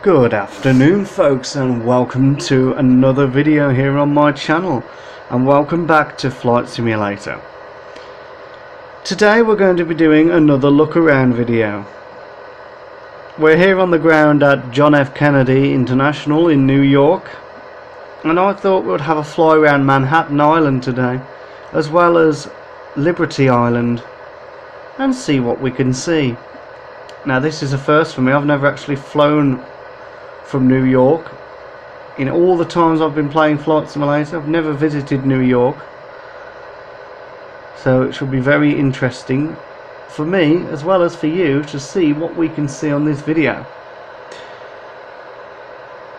Good afternoon folks, and welcome to another video here on my channel, and welcome back to Flight Simulator. Today we're going to be doing another look around video. We're here on the ground at John F. Kennedy International in New York, and I thought we would have a fly around Manhattan Island today, as well as Liberty Island, and see what we can see. Now this is a first for me. I've never actually flown from New York. In all the times I've been playing Flight Simulator, I've never visited New York, so it should be very interesting for me as well as for you to see what we can see on this video.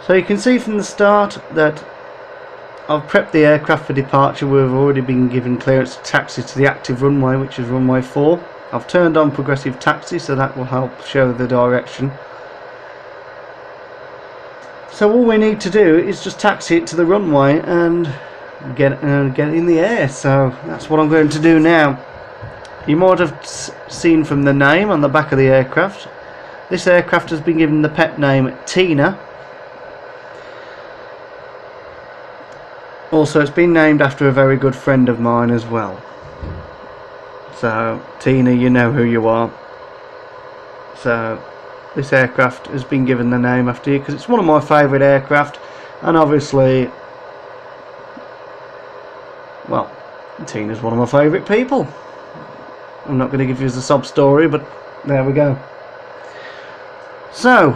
So you can see from the start that I've prepped the aircraft for departure. We've already been given clearance to taxi to the active runway, which is runway 4. I've turned on progressive taxi, so that will help show the direction. So all we need to do is just taxi it to the runway and get in the air. So that's what I'm going to do now. You might have seen from the name on the back of the aircraft, this aircraft has been given the pet name Tina. Also, it's been named after a very good friend of mine as well. So Tina, you know who you are. So this aircraft has been given the name after you because it's one of my favourite aircraft, and obviously, well, Tina's one of my favourite people. I'm not going to give you the sob story, but there we go. So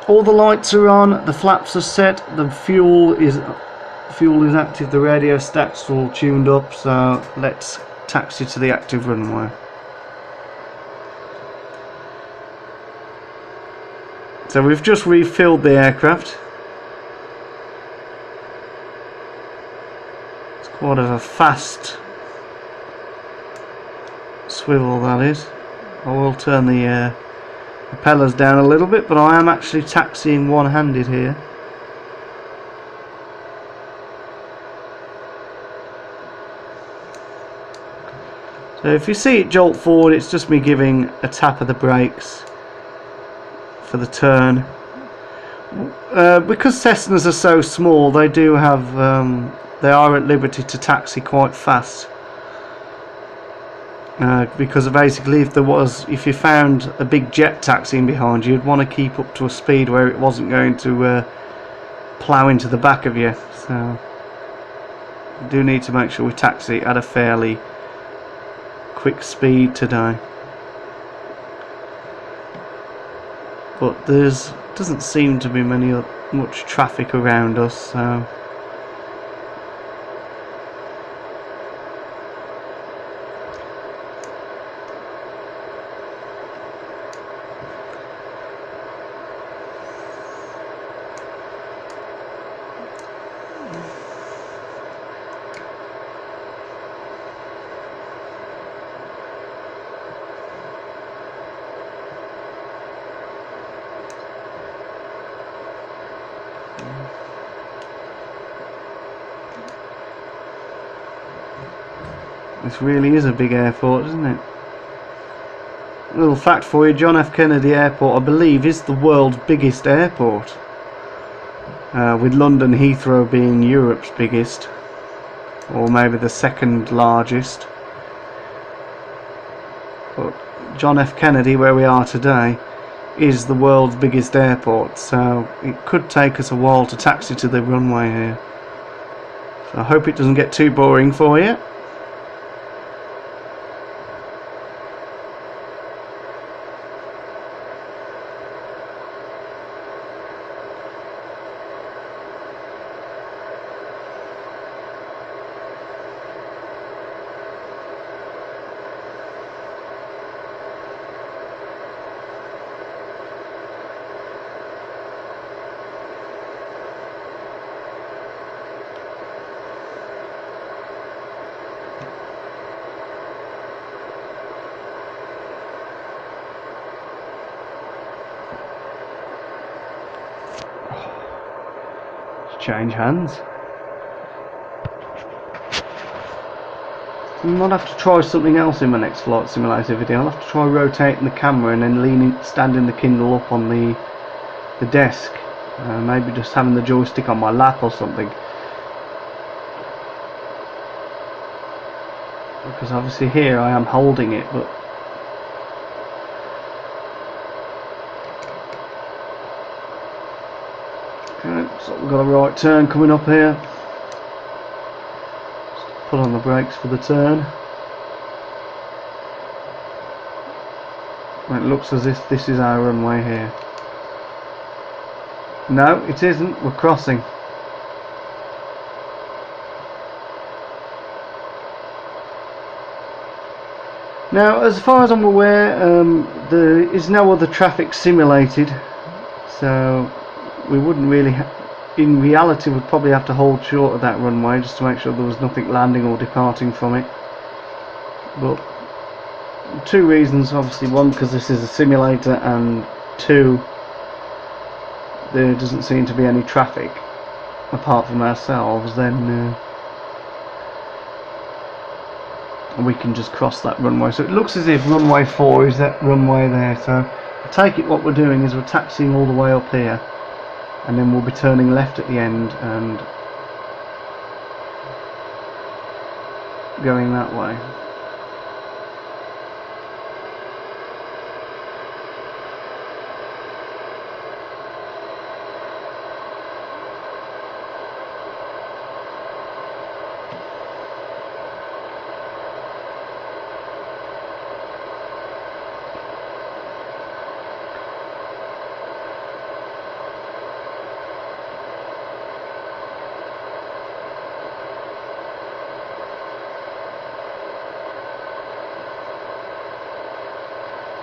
all the lights are on, the flaps are set, the fuel is active, the radio stacks are all tuned up, so let's taxi to the active runway. So we've just refilled the aircraft. It's quite a fast swivel, that is. I will turn the propellers down a little bit, but I am actually taxiing one-handed here. So if you see it jolt forward, it's just me giving a tap of the brakes for the turn. Because Cessnas are so small, they do have they are at liberty to taxi quite fast. Because basically, if you found a big jet taxiing behind you, you'd want to keep up to a speed where it wasn't going to plough into the back of you. So we do need to make sure we taxi at a fairly quick speed today. But doesn't seem to be much traffic around us, so this really is a big airport, isn't it? A little fact for you, John F. Kennedy Airport, I believe, is the world's biggest airport, with London Heathrow being Europe's biggest, or maybe the second largest. But John F. Kennedy, where we are today, is the world's biggest airport, so it could take us a while to taxi to the runway here. So I hope it doesn't get too boring for you. Change hands. I might have to try something else in my next Flight Simulator video. I'll have to try rotating the camera and then standing the Kindle up on the the desk. Maybe just having the joystick on my lap or something, because obviously here I am holding it, but okay, so we've got a right turn coming up here. Just put on the brakes for the turn. It looks as if this is our runway here. No, it isn't. We're crossing. Now, as far as I'm aware, there is no other traffic simulated, so we wouldn't really, in reality, we'd probably have to hold short of that runway just to make sure there was nothing landing or departing from it. But two reasons, obviously: one, because this is a simulator, and two, there doesn't seem to be any traffic apart from ourselves. Then we can just cross that runway. So it looks as if runway 4 is that runway there. So I take it what we're doing is we're taxiing all the way up here, and then we'll be turning left at the end and going that way.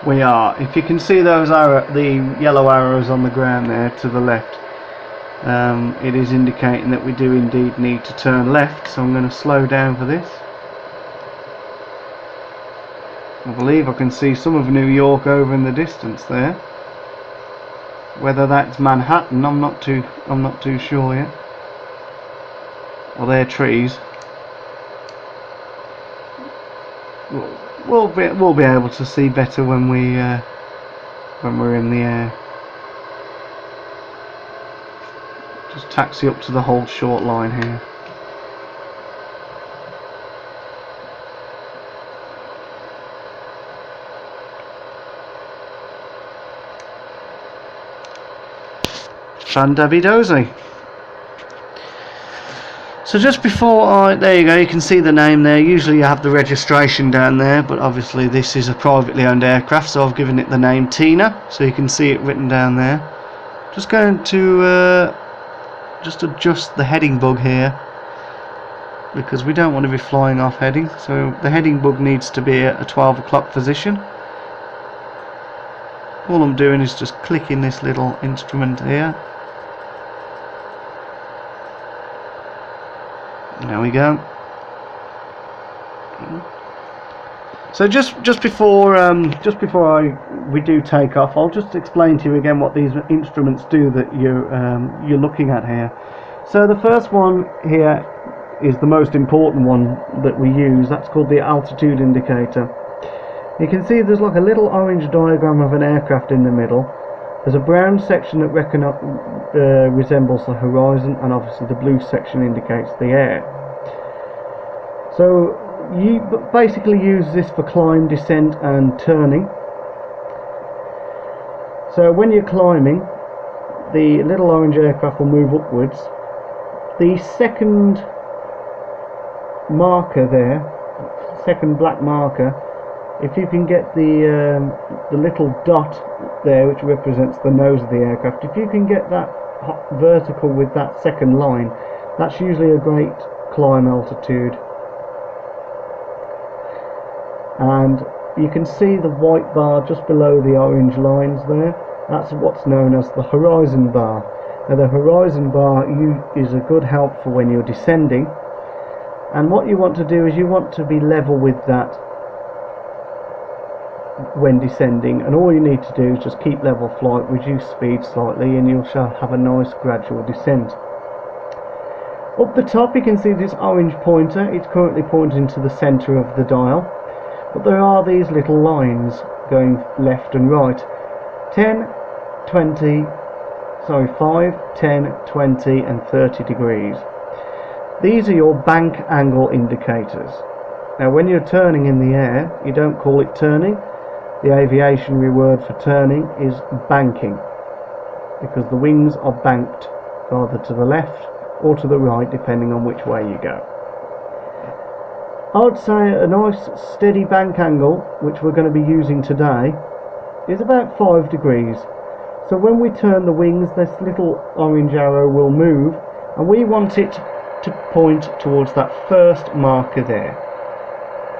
We are. If you can see those the yellow arrows on the ground there to the left, it is indicating that we do indeed need to turn left, so I'm going to slow down for this. I believe I can see some of New York over in the distance there. Whether that's Manhattan, I'm not too sure yet. Well, they're trees. We'll be able to see better when we're in the air. Just taxi up to the whole short line here. Fandabidozi. So just before there you go, you can see the name there. Usually you have the registration down there, but obviously this is a privately owned aircraft, so I've given it the name Tina, so you can see it written down there. Just going to just adjust the heading bug here, because we don't want to be flying off heading, so the heading bug needs to be at a 12 o'clock position. All I'm doing is just clicking this little instrument here. There we go. So just before we do take off, I'll just explain to you again what these instruments do that you're looking at here. So the first one here is the most important one that we use. That's called the altitude indicator. You can see there's like a little orange diagram of an aircraft in the middle. There's a brown section that resembles the horizon, and obviously the blue section indicates the air. So you basically use this for climb, descent and turning. So when you're climbing, the little orange aircraft will move upwards. The second marker there, second black marker, if you can get the little dot there which represents the nose of the aircraft, if you can get that vertical with that second line, that's usually a great climb altitude. And you can see the white bar just below the orange lines there. That's what's known as the horizon bar. Now the horizon bar is a good help for when you're descending, and what you want to do is you want to be level with that when descending, and all you need to do is just keep level flight, reduce speed slightly, and you shall have a nice gradual descent. Up the top you can see this orange pointer. It's currently pointing to the center of the dial, but there are these little lines going left and right: 10, 20, Sorry, 5, 10, 20 and 30 degrees. These are your bank angle indicators. Now when you're turning in the air, you don't call it turning. The aviation word for turning is banking, because the wings are banked either to the left or to the right depending on which way you go. I would say a nice steady bank angle, which we're going to be using today, is about 5 degrees. So when we turn the wings, this little orange arrow will move, and we want it to point towards that first marker there,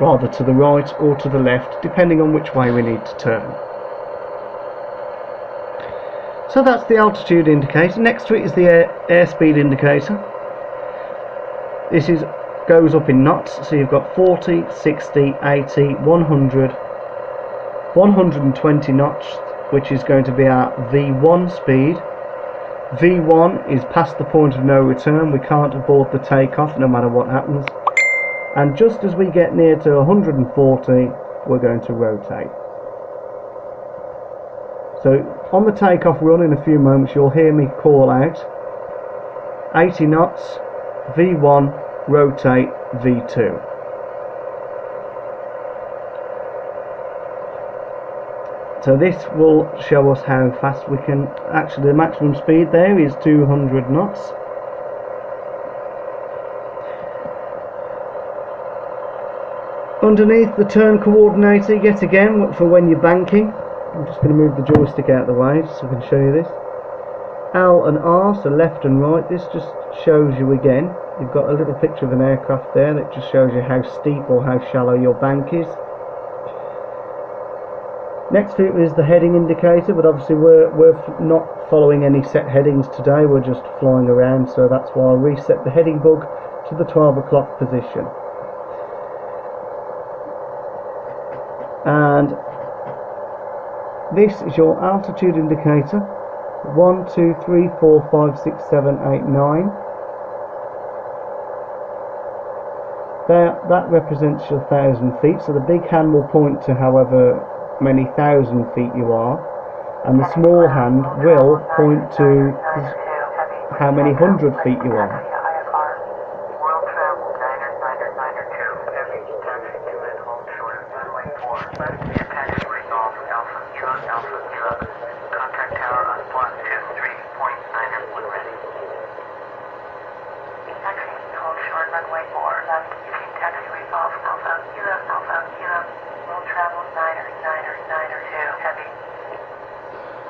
rather to the right or to the left depending on which way we need to turn. So that's the altitude indicator. Next to it is the airspeed indicator. This goes up in knots, so you've got 40, 60, 80, 100, 120 knots, which is going to be our V1 speed. V1 is past the point of no return. We can't abort the takeoff no matter what happens. And just as we get near to 140, we're going to rotate. So on the takeoff run in a few moments, you'll hear me call out 80 knots, V1, rotate, V2. So this will show us how fast we can, actually the maximum speed there is 200 knots. Underneath the turn coordinator, yet again, for when you're banking. I'm just going to move the joystick out of the way so I can show you this. L and R, so left and right. This just shows you again. You've got a little picture of an aircraft there that just shows you how steep or how shallow your bank is. Next to it is the heading indicator, but obviously we're not following any set headings today. We're just flying around, so that's why I reset the heading bug to the 12 o'clock position. And this is your altitude indicator. 1, 2, 3, 4, 5, 6, 7, 8, 9. There, that represents your 1,000 feet. So the big hand will point to however many thousand feet you are, and the small hand will point to how many hundred feet you are.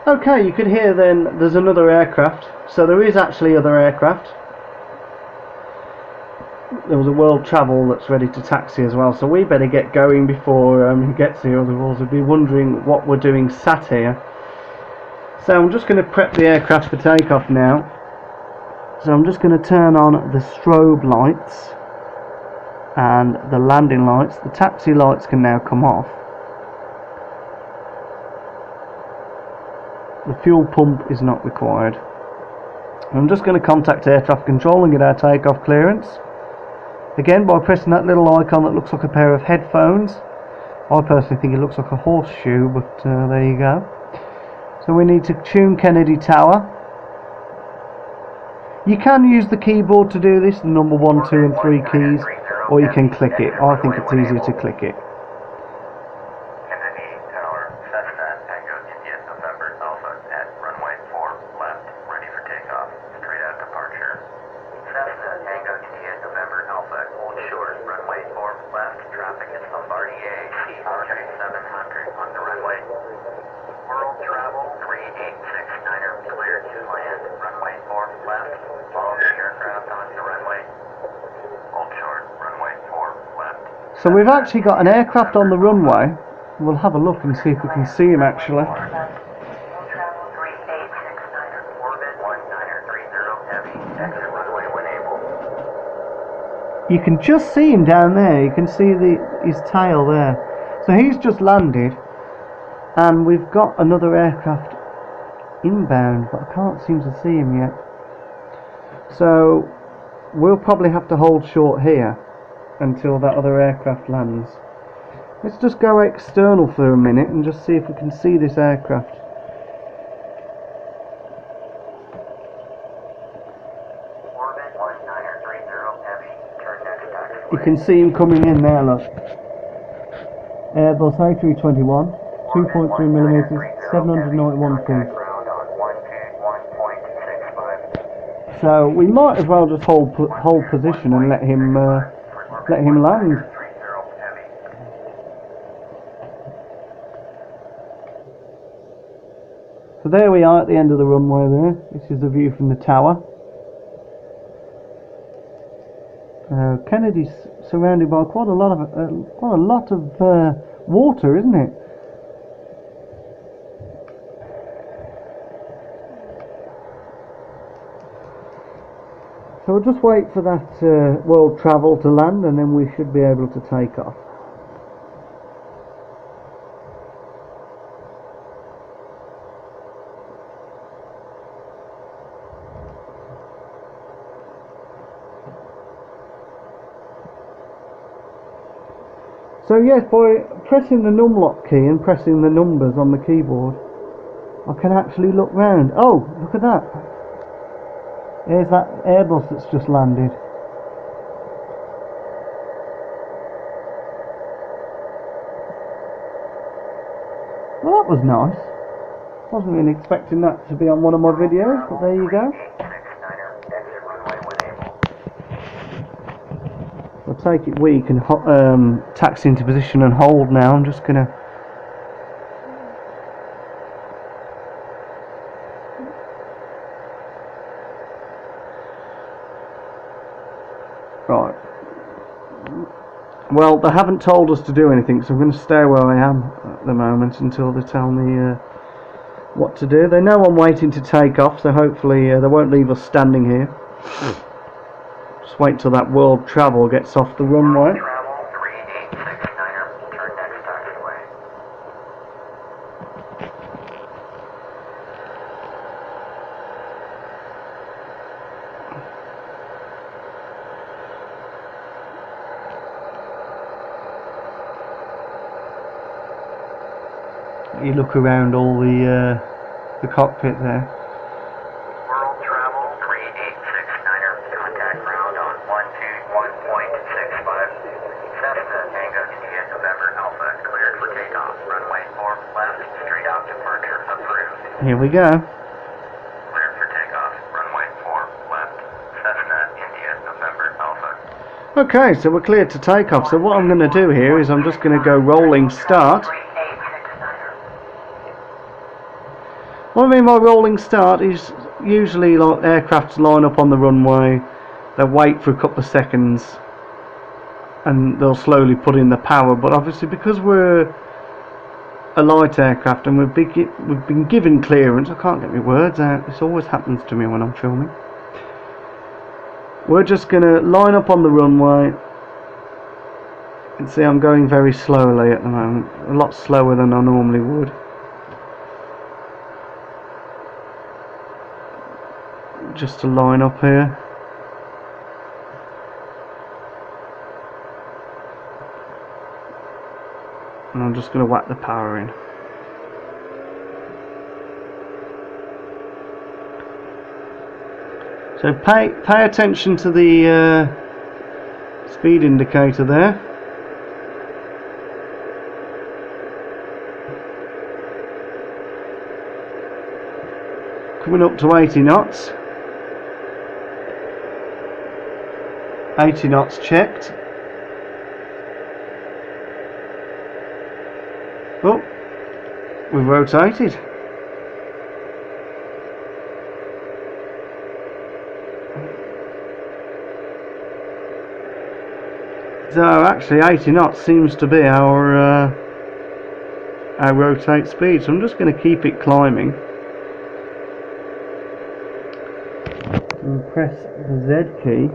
Okay, you can hear then there's another aircraft. So there is actually other aircraft. There was a world travel that's ready to taxi as well, so we better get going before he gets here, otherwise we'll be wondering what we're doing sat here. So I'm just going to prep the aircraft for takeoff now. So I'm just going to turn on the strobe lights and the landing lights. The taxi lights can now come off. The fuel pump is not required. I'm just going to contact air traffic control and get our takeoff clearance. Again, by pressing that little icon that looks like a pair of headphones. I personally think it looks like a horseshoe, but there you go. So we need to tune Kennedy Tower. You can use the keyboard to do this, the number 1, 2 and 3 keys, or you can click it. I think it's easier to click it. Kennedy Tower, Cessna Tango India November Alpha at runway 4 left, ready for takeoff, straight out departure. Cessna Tango India November Alpha, hold short, runway 4 left, traffic is Bombardier C-700 on the runway. World Travel 3869er, cleared to land, runway 4 left, follow the aircraft onto the runway. Hold short, runway 4 left. So we've actually got an aircraft on the runway. We'll have a look and see if we can see him actually. World Travel 3869er, orbit 1930 heavy, exit runway when able. You can just see him down there. You can see his tail there. So he's just landed, and we've got another aircraft inbound, but I can't seem to see him yet. So we'll probably have to hold short here until that other aircraft lands. Let's just go external for a minute and just see if we can see this aircraft. 1930 heavy, turn next taxiway. You can see him coming in there, look. Airbus A321, 2.3 millimeters, 791 feet. Ground on 121.65. So we might as well just hold position and let him land. 30 heavy. So there we are at the end of the runway there. This is the view from the tower. Kennedy's surrounded by quite a lot of water, isn't it? So we'll just wait for that world travel to land, and then we should be able to take off. So yes, by pressing the numlock key and pressing the numbers on the keyboard, I can actually look round. Oh, look at that. There's that Airbus that's just landed. Well, that was nice. Wasn't really expecting that to be on one of my videos, but there you go. I'll take it where you can taxi into position and hold now. I'm just gonna right. Well, they haven't told us to do anything, so I'm going to stay where I am at the moment until they tell me what to do. They know I'm waiting to take off, so hopefully they won't leave us standing here. Just wait till that world travel gets off the runway. Travel 3869er, turn next taxiway. You look around all the cockpit there. World travel 3869er, contact ground on 121.65. Cessna Tango India November Alpha cleared for takeoff. Runway 4 left, straight out departure approved. Here we go. Cleared for takeoff. Runway 4 left, Cessna India November Alpha. Okay, so we're cleared to take off. So what I'm going to do here is I'm just going to go rolling start. 3869er. What I mean by rolling start is usually like aircraft line up on the runway, they'll wait for a couple of seconds and they'll slowly put in the power, but obviously because we're a light aircraft and we've been given clearance, I can't get my words out, this always happens to me when I'm filming. We're just going to line up on the runway. You can see I'm going very slowly at the moment, a lot slower than I normally would. Just to line up here. And I'm just going to whack the power in. So pay attention to the speed indicator there. Coming up to 80 knots. 80 knots checked. Oh, we've rotated. So actually 80 knots seems to be our rotate speed, so I'm just going to keep it climbing and press the Z key.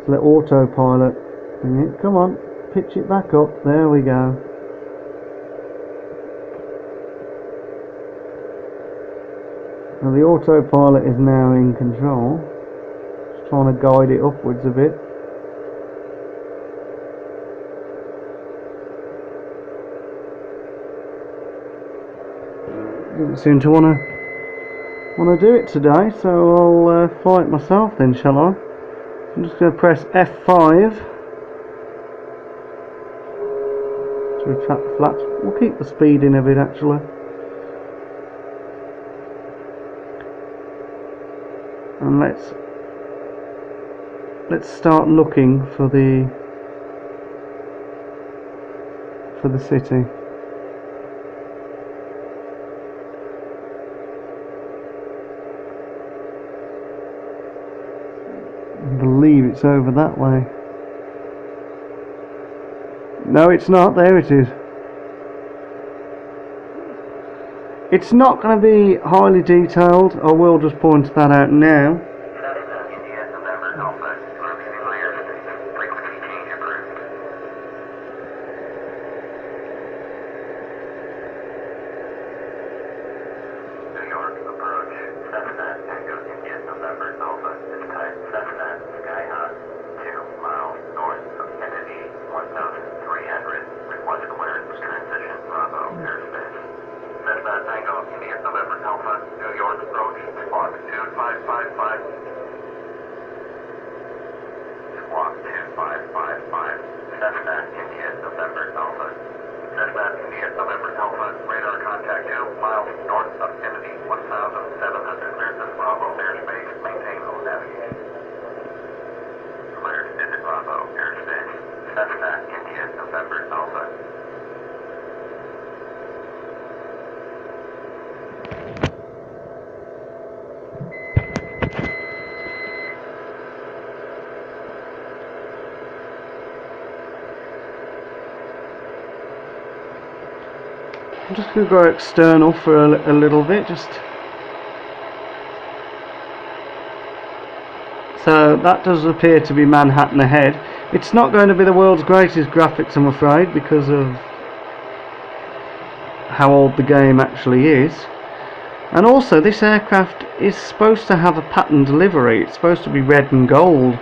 Let autopilot, come on, pitch it back up, there we go. Now the autopilot is now in control, just trying to guide it upwards a bit. Doesn't seem to want to want to do it today, so I'll fly it myself then, shall I? I'm just going to press F5 to retract the flaps. We'll keep the speed in a bit actually. And let's start looking for the city. I believe it's over that way. No, it's not. There it is. It's not going to be highly detailed. I will just point that out now. I'm just going to go external for a little bit, so that does appear to be Manhattan ahead. It's not going to be the world's greatest graphics, I'm afraid, because of how old the game actually is. And also, this aircraft is supposed to have a pattern delivery. It's supposed to be red and gold,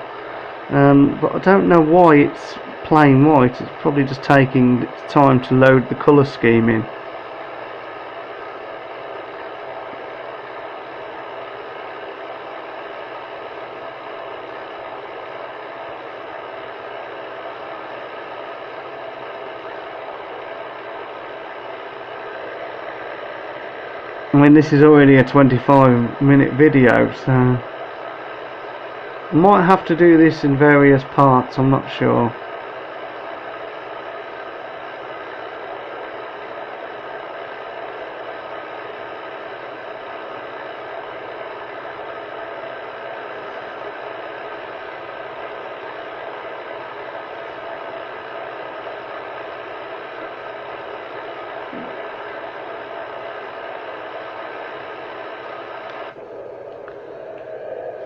but I don't know why it's plain white. It's probably just taking its time to load the colour scheme in. I mean, this is already a 25-minute video, so I might have to do this in various parts, I'm not sure.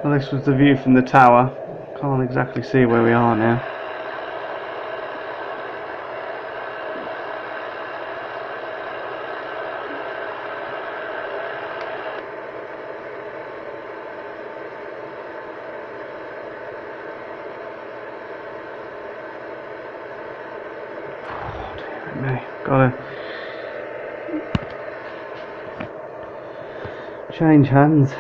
Well, this was the view from the tower. Can't exactly see where we are now. Oh, dear me. Gotta change hands.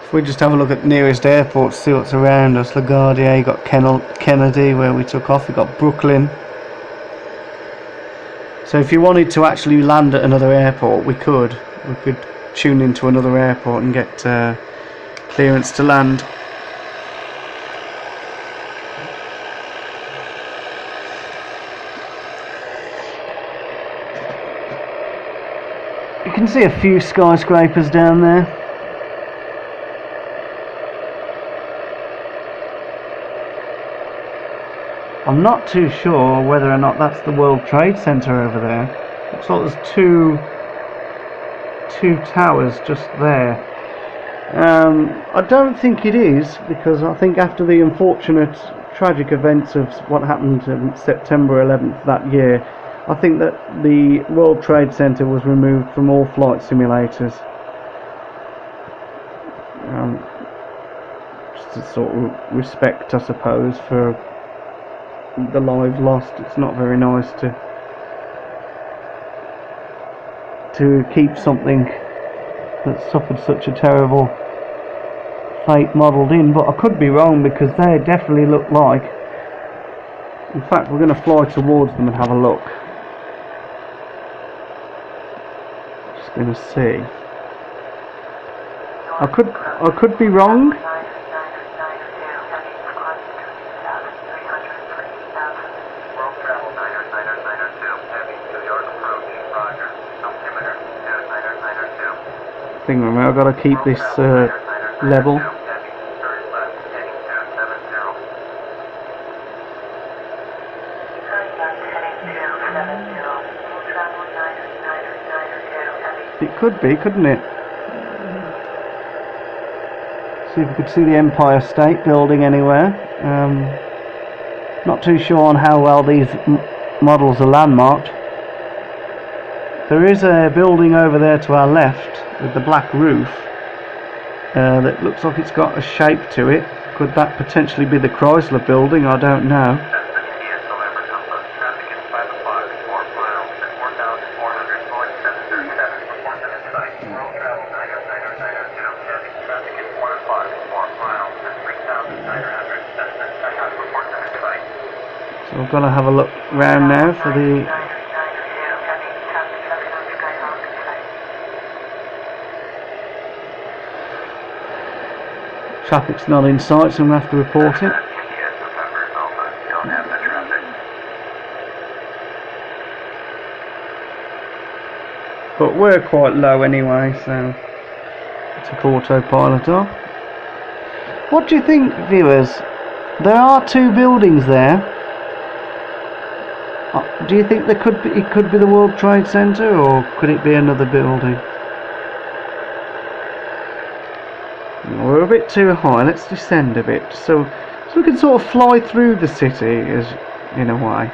If we just have a look at the nearest airport, see what's around us. LaGuardia, you got Kennedy where we took off, you got Brooklyn. So if you wanted to actually land at another airport, we could tune into another airport and get clearance to land. You can see a few skyscrapers down there. I'm not too sure whether or not that's the World Trade Center over there. Looks like there's two towers just there. I don't think it is, because I think after the unfortunate tragic events of what happened on September 11th that year, I think that the World Trade Center was removed from all flight simulators. Just a sort of respect, I suppose, for the lives lost. It's not very nice to keep something that suffered such a terrible fate modelled in, but I could be wrong, because they definitely look like, in fact we're going to fly towards them and have a look. Just going to see. I could be wrong. Remember, I've got to keep this level. It could be, couldn't it? See if we could see the Empire State Building anywhere. Not too sure on how well these models are landmarked. There is a building over there to our left with the black roof that looks like it's got a shape to it. Could that potentially be the Chrysler building? I don't know. So I've got to have a look round now for the traffic's not in sight, so I'm going to have to report it. But we're quite low anyway, so I took autopilot off. What do you think, viewers? There are two buildings there. Do you think it could be the World Trade Center, or could it be another building? We're a bit too high. Let's descend a bit, so we can sort of fly through the city, in a way,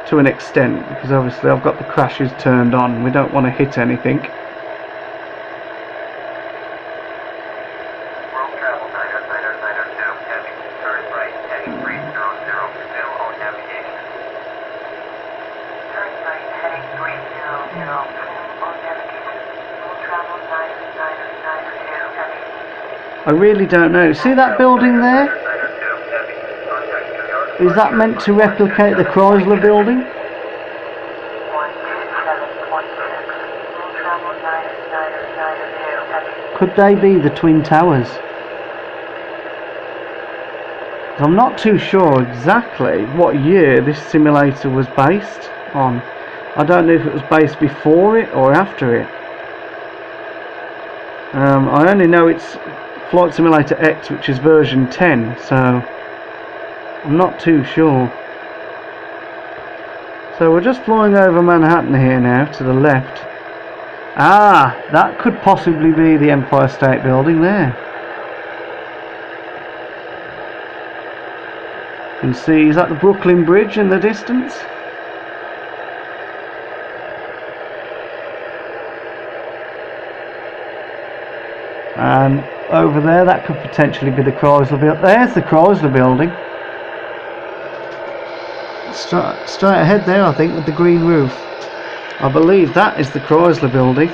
to an extent, because obviously I've got the crashes turned on. We don't want to hit anything. I really don't know. See that building there? Is that meant to replicate the Chrysler building? Could they be the Twin Towers? I'm not too sure exactly what year this simulator was based on. I don't know if it was based before it or after it. I only know it's Flight Simulator X, which is version 10, so I'm not too sure. So we're just flying over Manhattan here now, to the left. Ah, that could possibly be the Empire State Building there. You can see, is that the Brooklyn Bridge in the distance? And over there, that could potentially be the Chrysler building. There's the Chrysler building. Straight ahead there, I think, with the green roof. I believe that is the Chrysler building.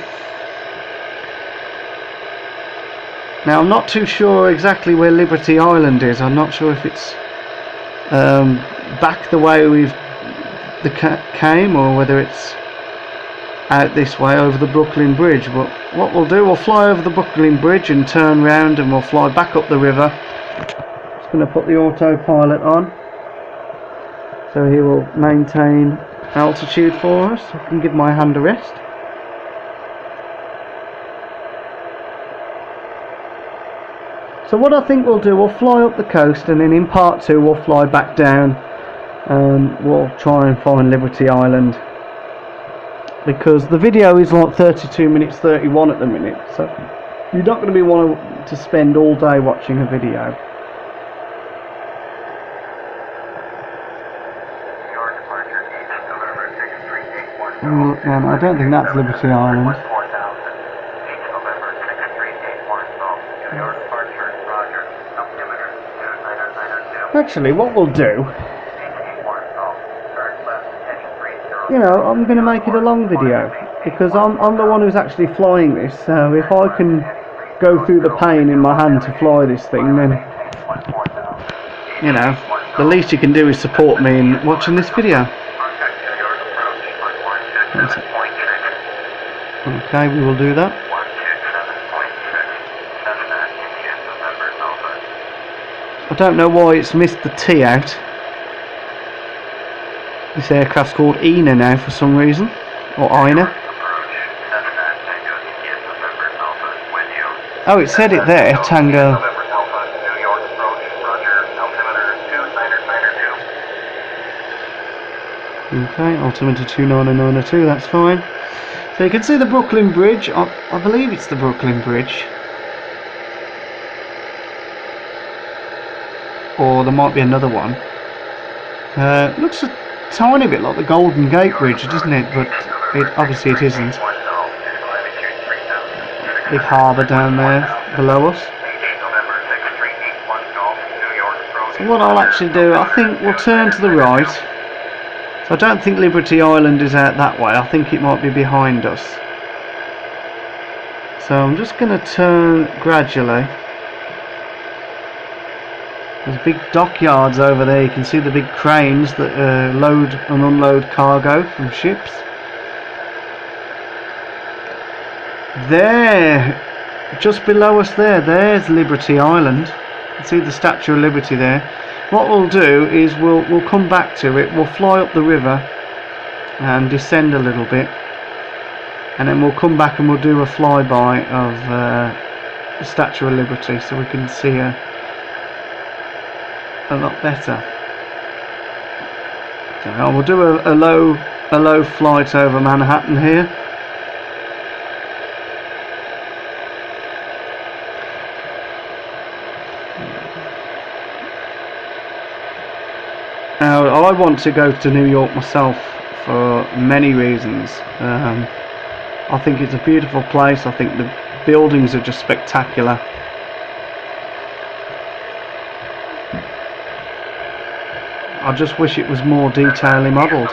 Now, I'm not too sure exactly where Liberty Island is. I'm not sure if it's back the way came, or whether it's out this way over the Brooklyn Bridge. But what we'll do, we'll fly over the Brooklyn Bridge and turn round, and we'll fly back up the river. Just going to put the autopilot on, so he will maintain altitude for us. I can give my hand a rest. So what I think we'll do, we'll fly up the coast, and then in part 2 we'll fly back down and we'll try and find Liberty Island, because the video is like 32 minutes 31 at the minute, so you're not going to be wanting to spend all day watching a video. Your departure is November 6381. And I don't think that's Liberty Island. 4000. Each November 6381. New York departure, Roger. Altimeter 29902. Actually, what we'll do, 881. Turn left, heading 30. you know, I'm going to make it a long video, because I'm the one who's actually flying this, so if I can go through the pain in my hand to fly this thing, then, you know, the least you can do is support me in watching this video. Okay, we will do that. I don't know why it's missed the T out. This aircraft's called Ina now for some reason, or Ina. Oh, it said it there, Tango. Okay, altimeter 29902, that's fine. So you can see the Brooklyn Bridge. I believe it's the Brooklyn Bridge. Or there might be another one. Looks a tiny bit like the Golden Gate Bridge, doesn't it? But obviously it isn't. Big harbour down there below us. So what I'll actually do, I think we'll turn to the right. So I don't think Liberty Island is out that way. I think it might be behind us. So I'm just going to turn gradually. There's big dockyards over there. You can see the big cranes that load and unload cargo from ships. There, just below us there's Liberty Island. You can see the Statue of Liberty there. What we'll do is we'll come back to it. We'll fly up the river and descend a little bit, and then we'll come back and we'll do a flyby of the Statue of Liberty, so we can see her a lot better. So we'll do a low flight over Manhattan here. Now, I want to go to New York myself for many reasons. I think it's a beautiful place. I think the buildings are just spectacular. I just wish it was more detailedly modelled.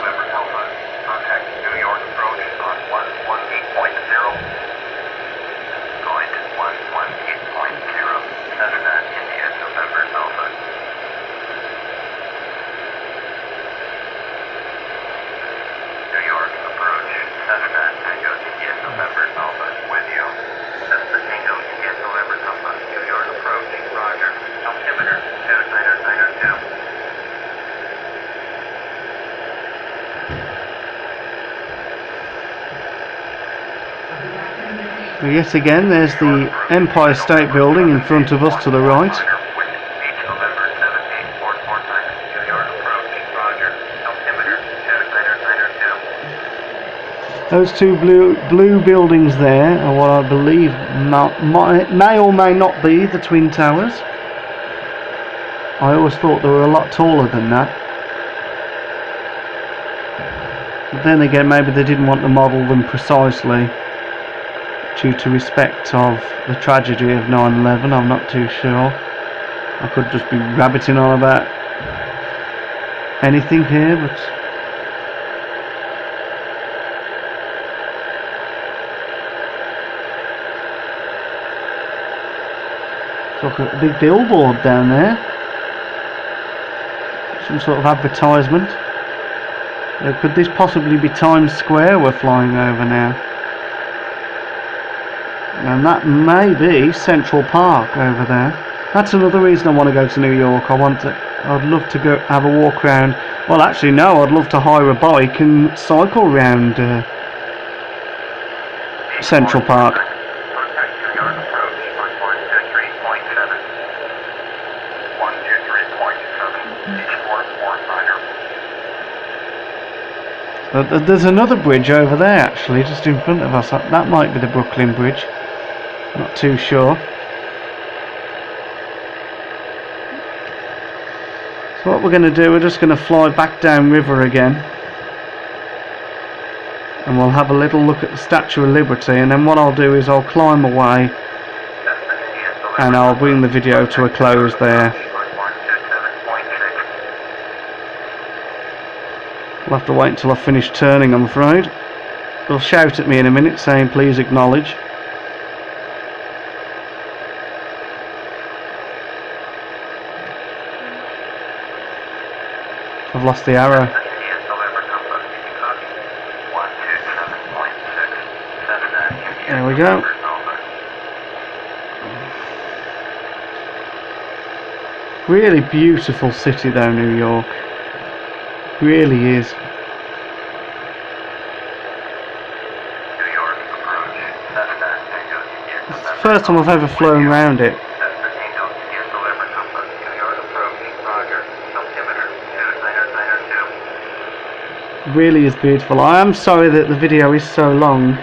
So yet again, there's the Empire State Building in front of us to the right. Those two blue buildings there are what I believe may or may not be the Twin Towers. I always thought they were a lot taller than that. But then again, maybe they didn't want to model them precisely due to respect of the tragedy of 9/11. I'm not too sure. I could just be rabbiting on about anything here, but look at a big billboard down there. Some sort of advertisement. Could this possibly be Times Square we're flying over now? And that may be Central Park over there. That's another reason I want to go to New York. I'd love to go have a walk around. Well, actually no, I'd love to hire a bike and cycle around Central Park. There's another bridge over there actually, just in front of us. That might be the Brooklyn Bridge. Not too sure. So what we're going to do, we're just going to fly back down river again. And we'll have a little look at the Statue of Liberty, and then what I'll do is I'll climb away and I'll bring the video to a close there. We'll have to wait until I've finished turning, I'm afraid. They'll shout at me in a minute saying please acknowledge. I've lost the arrow. There we go. Really beautiful city though, New York. Really is. It's the first time I've ever flown around it. Really is beautiful. I am sorry that the video is so long.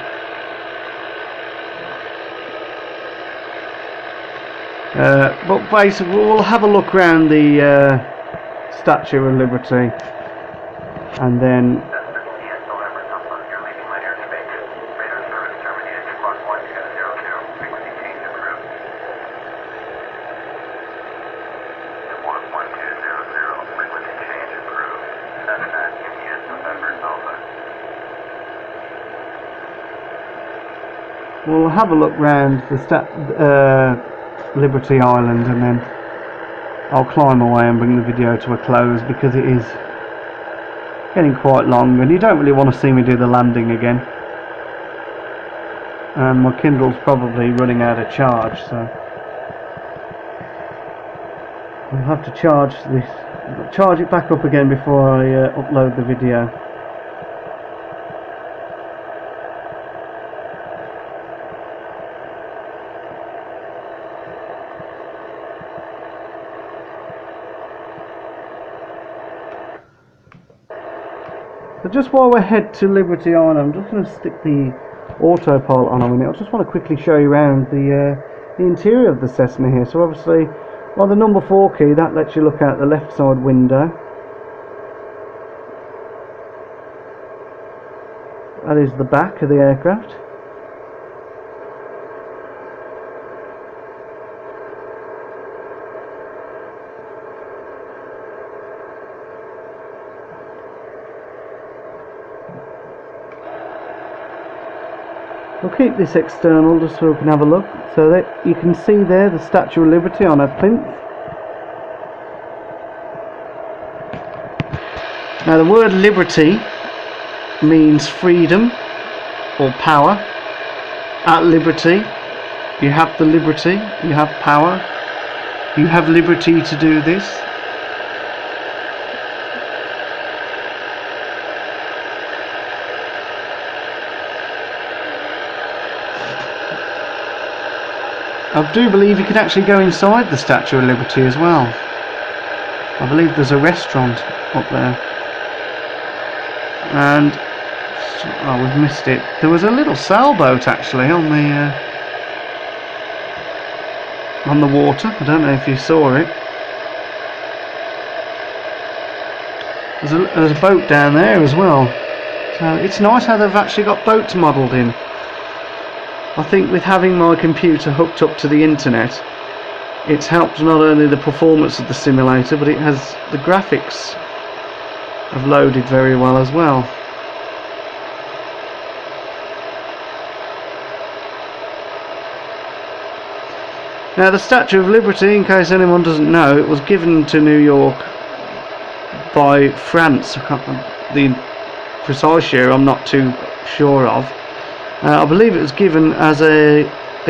But basically we'll have a look around the Statue of Liberty and then we'll have a look round the Liberty Island, and then I'll climb away and bring the video to a close because it is getting quite long and you don't really want to see me do the landing again. And my Kindle's probably running out of charge, so I'll have to charge it back up again before I upload the video. So just while we head to Liberty Island, I'm just going to stick the autopilot on a minute. I just want to quickly show you around the interior of the Cessna here. So obviously, on the number 4 key, that lets you look out the left side window. That is the back of the aircraft. We'll keep this external just so we can have a look. So that you can see there the Statue of Liberty on a plinth. Now the word liberty means freedom or power. At liberty you have the liberty, you have power, you have liberty to do this. I do believe you can actually go inside the Statue of Liberty as well. I believe there's a restaurant up there. And oh, we've missed it. There was a little sailboat actually on the water. I don't know if you saw it. There's a boat down there as well. So it's nice how they've actually got boats modelled in. I think with having my computer hooked up to the internet, it's helped not only the performance of the simulator, but it has the graphics have loaded very well as well. Now the Statue of Liberty, in case anyone doesn't know, it was given to New York by France. The precise year I'm not too sure of. I believe it was given as a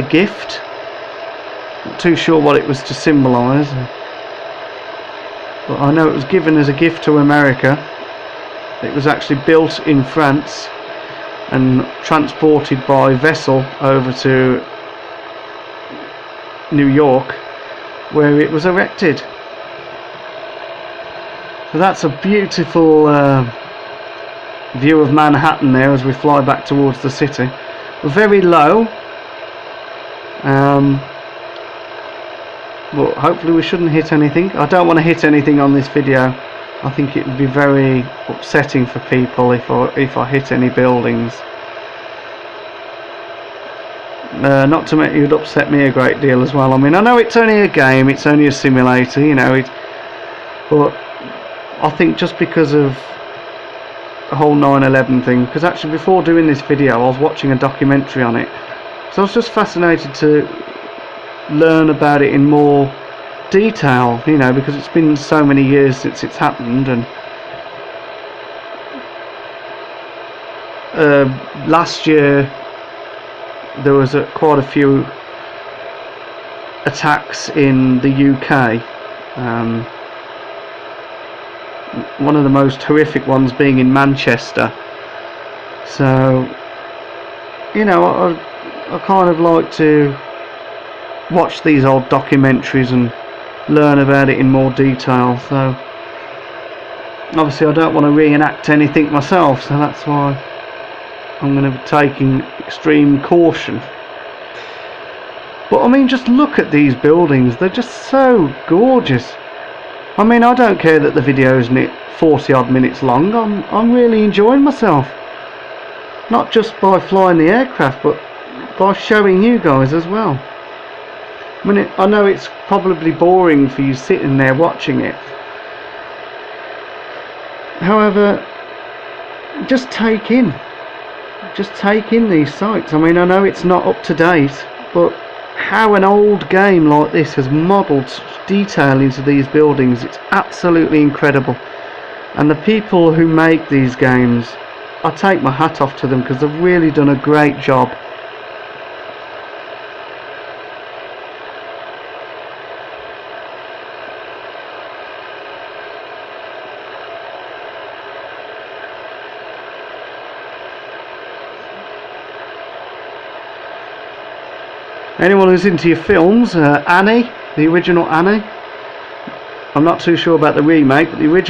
gift. Not too sure what it was to symbolise, but I know it was given as a gift to America. It was actually built in France and transported by vessel over to New York, where it was erected. So that's a beautiful view of Manhattan there as we fly back towards the city. We're very low, but hopefully we shouldn't hit anything. I don't want to hit anything on this video. I think it would be very upsetting for people if I hit any buildings. Not to make it would upset me a great deal as well. I mean, I know it's only a game, it's only a simulator, you know, but I think just because of the whole 9/11 thing, because actually before doing this video I was watching a documentary on it, so I was just fascinated to learn about it in more detail, you know, because it's been so many years since it's happened. And last year there was quite a few attacks in the UK, one of the most horrific ones being in Manchester. So, you know, I kind of like to watch these old documentaries and learn about it in more detail. So obviously I don't want to reenact anything myself, so that's why I'm going to be taking extreme caution. But I mean, just look at these buildings, they're just so gorgeous. I mean, I don't care that the video is 40 odd minutes long. I'm really enjoying myself, not just by flying the aircraft but by showing you guys as well. I mean, I know it's probably boring for you sitting there watching it. However, just take in these sights. I mean, I know it's not up to date, but how an old game like this has modelled such detail into these buildings, it's absolutely incredible. And the people who make these games, I take my hat off to them, because they've really done a great job. Anyone who's into your films, Annie, the original Annie, I'm not too sure about the remake, but the original